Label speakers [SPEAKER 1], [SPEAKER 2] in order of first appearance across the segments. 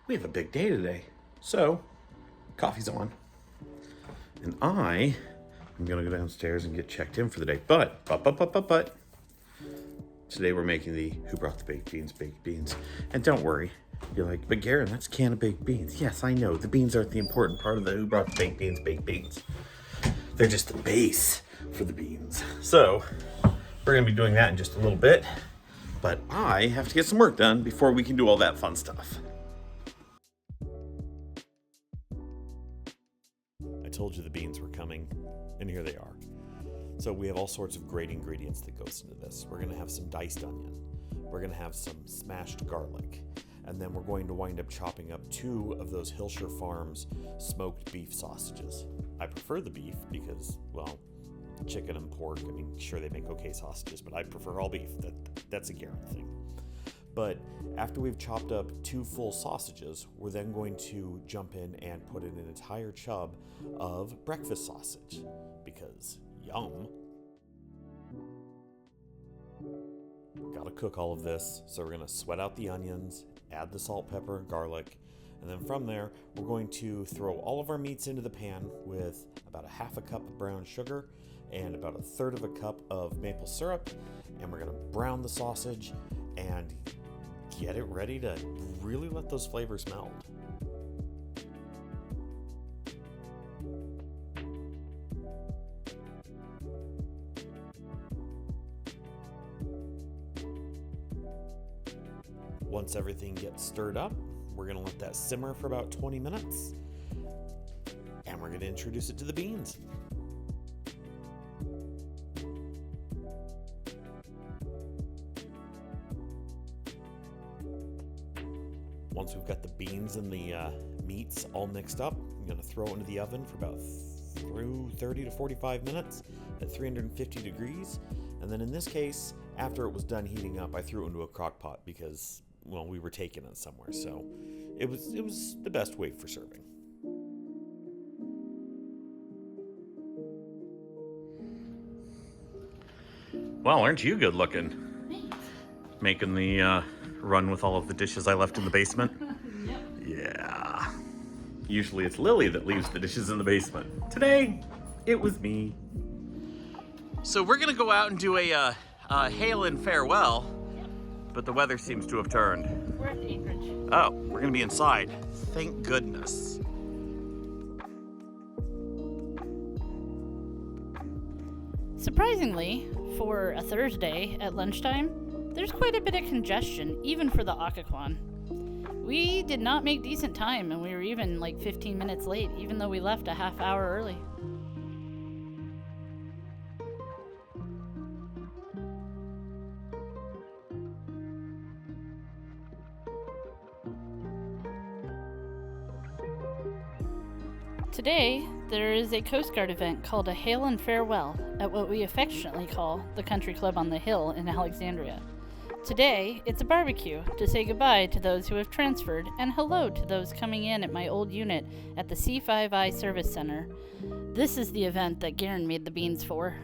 [SPEAKER 1] we have a big day today. So, coffee's on. And I am gonna go downstairs and get checked in for the day. But, today we're making the Who Brought the Baked Beans. And don't worry, you're like, but Garen, that's a can of baked beans. Yes, I know, the beans aren't the important part of the Who Brought the baked beans. They're just the base for the beans. So, we're gonna be doing that in just a little bit. But I have to get some work done before we can do all that fun stuff. I told you the beans were coming, and here they are. So we have all sorts of great ingredients that goes into this. We're gonna have some diced onion. We're gonna have some smashed garlic. And then we're going to wind up chopping up 2 of those Hillshire Farms smoked beef sausages. I prefer the beef because, well, chicken and pork, I mean, sure, they make okay sausages, but I prefer all beef. That's a Garen thing. But after we've chopped up 2 full sausages, we're then going to jump in and put in an entire chub of breakfast sausage, because yum. Gotta cook all of this, so we're gonna sweat out the onions, add the salt, pepper, and garlic, and then from there, we're going to throw all of our meats into the pan with about a half a cup of brown sugar and about a third of a cup of maple syrup, and we're gonna brown the sausage and get it ready to really let those flavors meld. Once everything gets stirred up, we're gonna let that simmer for about 20 minutes, and we're gonna introduce it to the beans. Once we've got the beans and the meats all mixed up, I'm gonna throw it into the oven for about 30 to 45 minutes at 350 degrees. And then in this case, after it was done heating up, I threw it into a crock pot because, well, we were taking it somewhere, so it was the best way for serving. Well, aren't you good looking?
[SPEAKER 2] Thanks.
[SPEAKER 1] Making the run with all of the dishes I left in the basement?
[SPEAKER 2] Yep.
[SPEAKER 1] Yeah. Usually it's Lily that leaves the dishes in the basement. Today, it was me. So we're gonna go out and do a hail and farewell, but the weather seems to have turned.
[SPEAKER 2] We're at the Anchorage.
[SPEAKER 1] Oh, we're gonna be inside. Thank goodness.
[SPEAKER 2] Surprisingly, for a Thursday at lunchtime, there's quite a bit of congestion, even for the Occoquan. We did not make decent time, and we were even like 15 minutes late, even though we left a half hour early. Today, there is a Coast Guard event called a Hail and Farewell at what we affectionately call the Country Club on the Hill in Alexandria. Today, it's a barbecue to say goodbye to those who have transferred and hello to those coming in at my old unit at the C5I Service Center. This is the event that Garen made the beans for.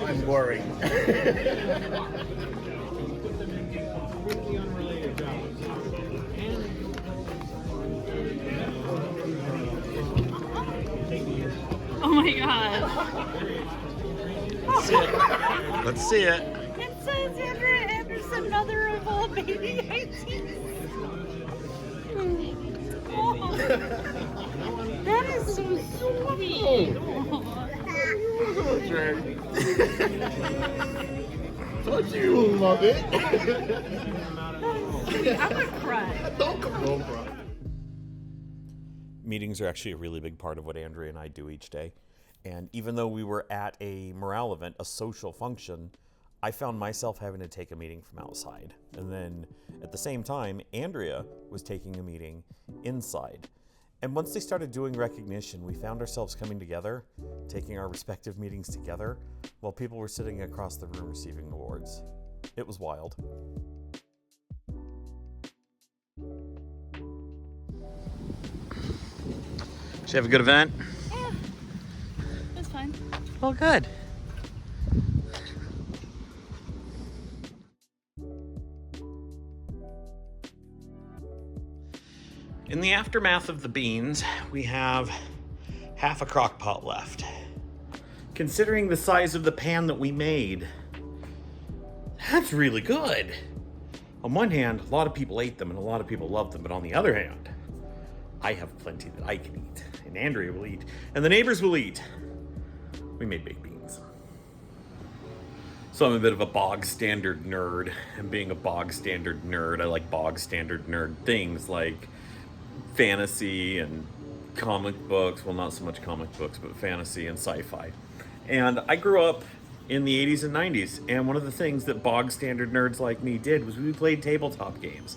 [SPEAKER 1] I'm boring.
[SPEAKER 2] Oh my god.
[SPEAKER 1] Let's see it.
[SPEAKER 2] It says Andrea Anderson, mother of all baby ITs. Oh, that is so sweet.
[SPEAKER 1] Don't you love it?
[SPEAKER 2] I'm gonna cry.
[SPEAKER 1] Don't cry. Meetings are actually a really big part of what Andrea and I do each day. And even though we were at a morale event, a social function, I found myself having to take a meeting from outside. And then at the same time, Andrea was taking a meeting inside. And once they started doing recognition, we found ourselves coming together, taking our respective meetings together, while people were sitting across the room receiving awards. It was wild. Did you have a good event?
[SPEAKER 2] Yeah, it was fine.
[SPEAKER 1] Well, good. in the aftermath of the beans, we have half a crock pot left. Considering the size of the pan that we made, that's really good. On one hand, a lot of people ate them and a lot of people loved them, but on the other hand, I have plenty that I can eat, and Andrea will eat, and the neighbors will eat. We made baked beans. So I'm a bit of a bog standard nerd, and being a bog standard nerd, I like bog standard nerd things like fantasy and comic books. Well, not so much comic books, but fantasy and sci-fi. And I grew up in the 80s and 90s, and one of the things that bog standard nerds like me did was we played tabletop games.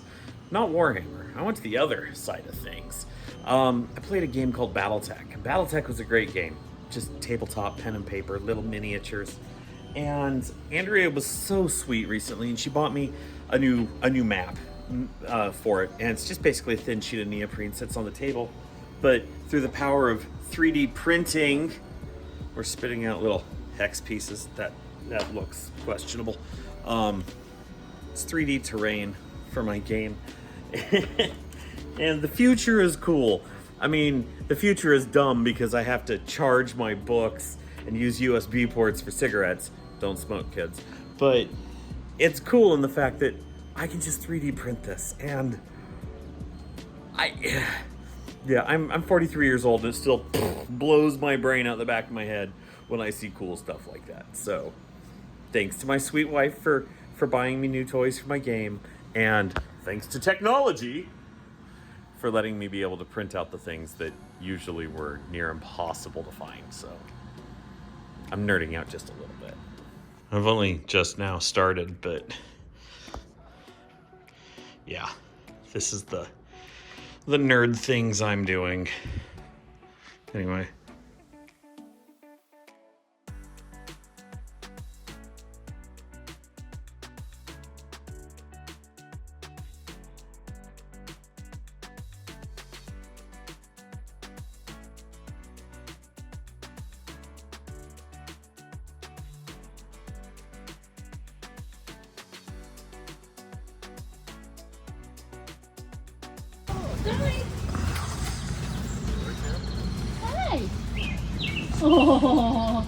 [SPEAKER 1] Not Warhammer. I went to the other side of things. I played a game called Battletech. And Battletech was a great game. Just tabletop, pen and paper, little miniatures. And Andrea was so sweet recently, and she bought me a new map for it. And it's just basically a thin sheet of neoprene, sits on the table. But through the power of 3D printing, we're spitting out little hex pieces. That looks questionable. It's 3D terrain for my game. And the future is cool. I mean, the future is dumb because I have to charge my books and use USB ports for cigarettes. Don't smoke, kids. But it's cool in the fact that I can just 3D print this. And I'm 43 years old and it still blows my brain out the back of my head when I see cool stuff like that. So thanks to my sweet wife for buying me new toys for my game, and thanks to technology for letting me be able to print out the things that usually were near impossible to find. So I'm nerding out just a little bit. I've only just now started, but yeah, this is the nerd things I'm doing. Anyway.
[SPEAKER 2] Hi. Oh.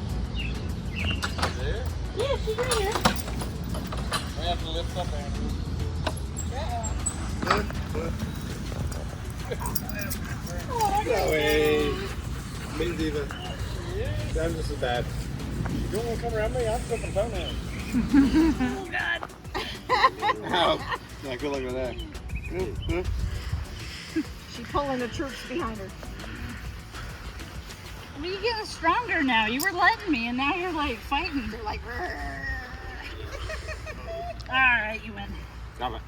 [SPEAKER 3] There?
[SPEAKER 2] Yeah, she's right here.
[SPEAKER 3] I have to lift up Andrew. No way. Me neither. I'm just as bad. You don't want to come around me? I'm flipping toenails.
[SPEAKER 2] Oh, God.
[SPEAKER 3] Ow. Yeah, good luck with that.
[SPEAKER 4] She's pulling the troops behind her.
[SPEAKER 2] I mean, you're getting stronger now. You were letting me, and now you're like fighting.
[SPEAKER 4] They're like,
[SPEAKER 2] All right, you win.
[SPEAKER 3] Stop it.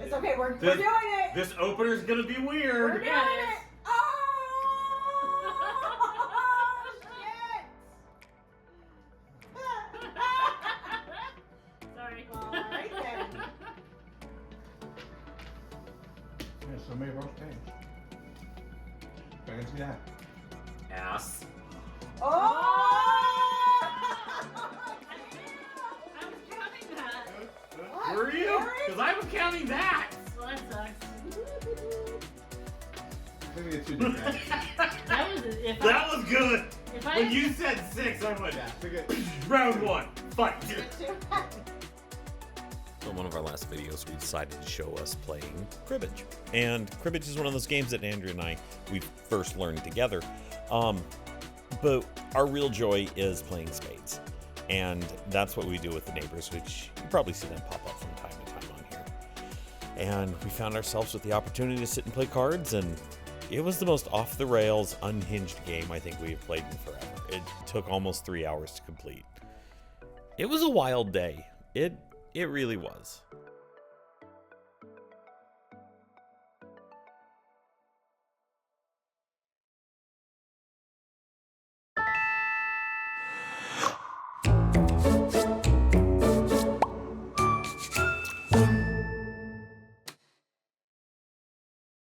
[SPEAKER 4] it's okay, we're doing it.
[SPEAKER 1] This opener's gonna be weird.
[SPEAKER 4] We're doing it. Oh, shit.
[SPEAKER 2] Sorry.
[SPEAKER 4] All right then.
[SPEAKER 3] Yeah, so many roast things. I can see that.
[SPEAKER 1] Ass.
[SPEAKER 4] Oh!
[SPEAKER 2] I was counting that.
[SPEAKER 4] What?
[SPEAKER 1] Were you?
[SPEAKER 4] Garen?
[SPEAKER 1] Because I was counting that.
[SPEAKER 2] Well, that sucks.
[SPEAKER 3] I think it's too different.
[SPEAKER 2] That was if
[SPEAKER 1] That was good.
[SPEAKER 2] if I
[SPEAKER 1] When you said 6, I went,
[SPEAKER 3] Yeah, forget.
[SPEAKER 1] round 1, fight.
[SPEAKER 4] Two.
[SPEAKER 1] In one of our last videos, we decided to show us playing cribbage. And cribbage is one of those games that Andrew and we first learned together. But our real joy is playing spades. And that's what we do with the neighbors, which you probably see them pop up from time to time on here. And we found ourselves with the opportunity to sit and play cards, and it was the most off-the-rails, unhinged game I think we have played in forever. It took almost 3 hours to complete. It was a wild day. It really was.